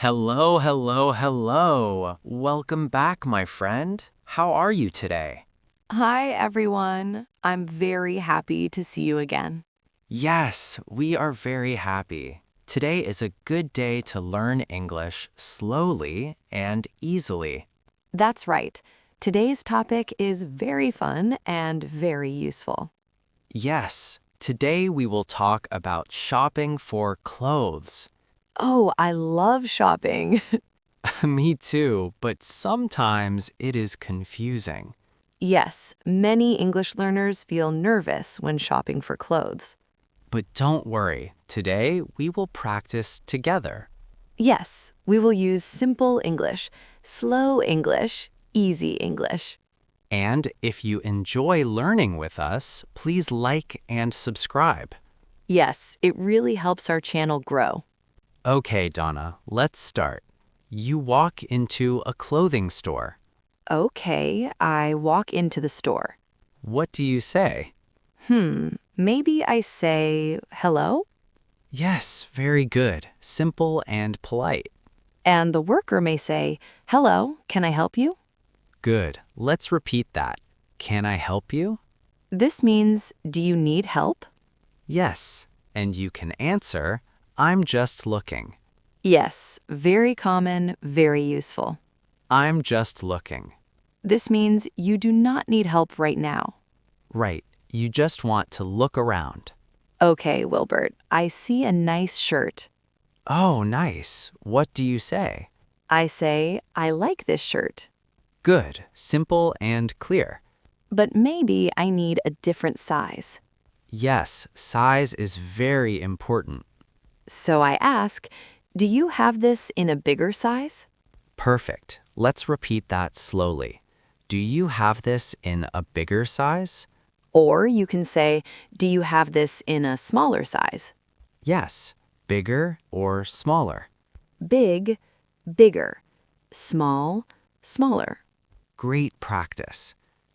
Hello, hello, hello. Welcome back, my friend. How are you today? Hi, everyone. I'm very happy to see you again. Yes, we are very happy. Today is a good day to learn English slowly and easily. That's right. Today's topic is very fun and very useful. Yes, today we will talk about shopping for clothes. Oh, I love shopping. Me too, but sometimes it is confusing. Yes, many English learners feel nervous when shopping for clothes. But don't worry, today we will practice together. Yes, we will use simple English, slow English, easy English. And if you enjoy learning with us, please like and subscribe. Yes, it really helps our channel grow. Okay, Donna, let's start. You walk into a clothing store. Okay, I walk into the store. What do you say? Maybe I say hello? Yes, very good. Simple and polite. And the worker may say, "Hello, can I help you?" Good. Let's repeat that. Can I help you? This means, "Do you need help?" Yes. And you can answer, I'm just looking. Yes, very common, very useful. I'm just looking. This means you do not need help right now. Right. You just want to look around. Okay, Wilbert, I see a nice shirt. Oh, nice. What do you say? I say, "I like this shirt." Good, simple, and clear. But maybe I need a different size. Yes, size is very important. So I ask, "Do you have this in a bigger size?" Perfect. Let's repeat that slowly. Do you have this in a bigger size? Or you can say, "Do you have this in a smaller size?" Yes, bigger or smaller. Big, bigger. Small, smaller. Great practice.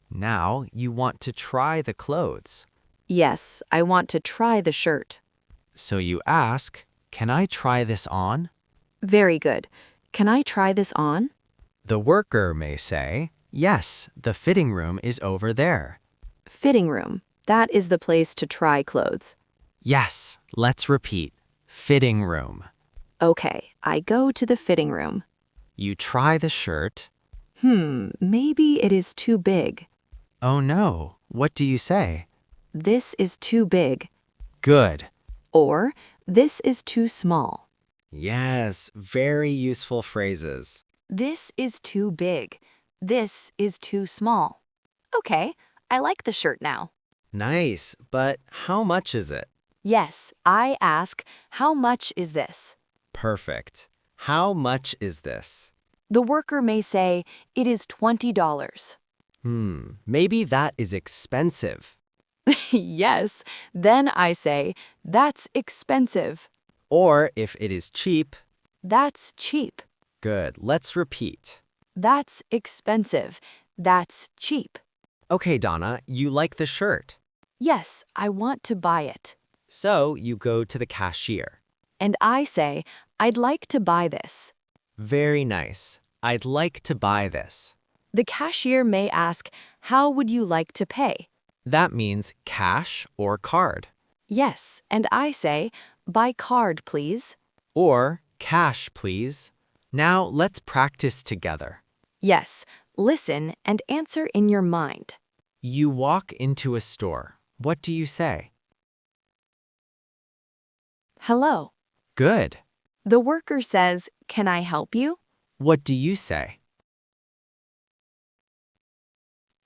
Now you want to try the clothes. Yes, I want to try the shirt. So you ask, can I try this on? Very good. Can I try this on? The worker may say, yes, the fitting room is over there. Fitting room. That is the place to try clothes. Yes, let's repeat. Fitting room. Okay, I go to the fitting room. You try the shirt. Maybe it is too big. Oh no, what do you say? This is too big. Good. Or, this is too small. Yes, very useful phrases. This is too big. This is too small. Okay, I like the shirt now. Nice, but how much is it? Yes, I ask, "How much is this?" Perfect. How much is this? The worker may say, "It is $20." Maybe that is expensive. Yes, then I say, "That's expensive." Or if it is cheap, That's cheap. good, let's repeat. That's expensive. That's cheap. Okay, Donna, you like the shirt. Yes, I want to buy it. So you go to the cashier. And I say, "I'd like to buy this." Very nice. I'd like to buy this. The cashier may ask, "How would you like to pay?" That means cash or card. Yes, and I say, "By card, please." Or cash, please. Now let's practice together. Yes, listen and answer in your mind. You walk into a store. What do you say? Hello. Good. The worker says, "Can I help you?" What do you say?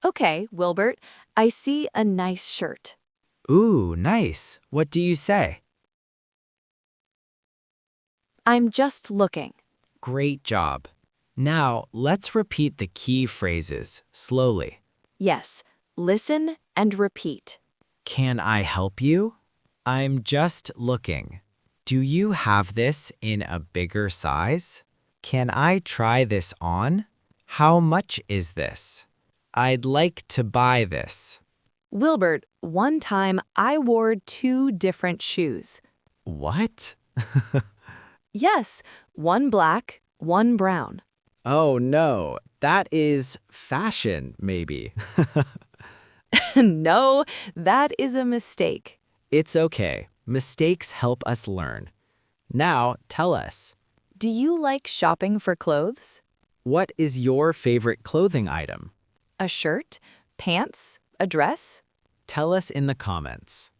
Okay, Wilbert, I see a nice shirt. Ooh, nice. What do you say? I'm just looking. Great job. Now let's repeat the key phrases slowly. Yes, listen and repeat. Can I help you? I'm just looking. Do you have this in a bigger size? Can I try this on? How much is this? I'd like to buy this. Wilbert, one time I wore two different shoes. What? Yes, one black, one brown. Oh no, that is fashion, maybe. No, that is a mistake. It's okay. Mistakes help us learn. Now, tell us, Do you like shopping for clothes? what is your favorite clothing item? A shirt? Pants? A dress? Tell us in the comments.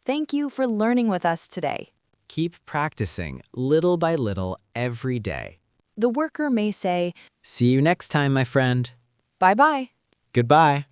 Thank you for learning with us today. Keep practicing little by little every day. The worker may say, See you next time, my friend. bye bye. Goodbye.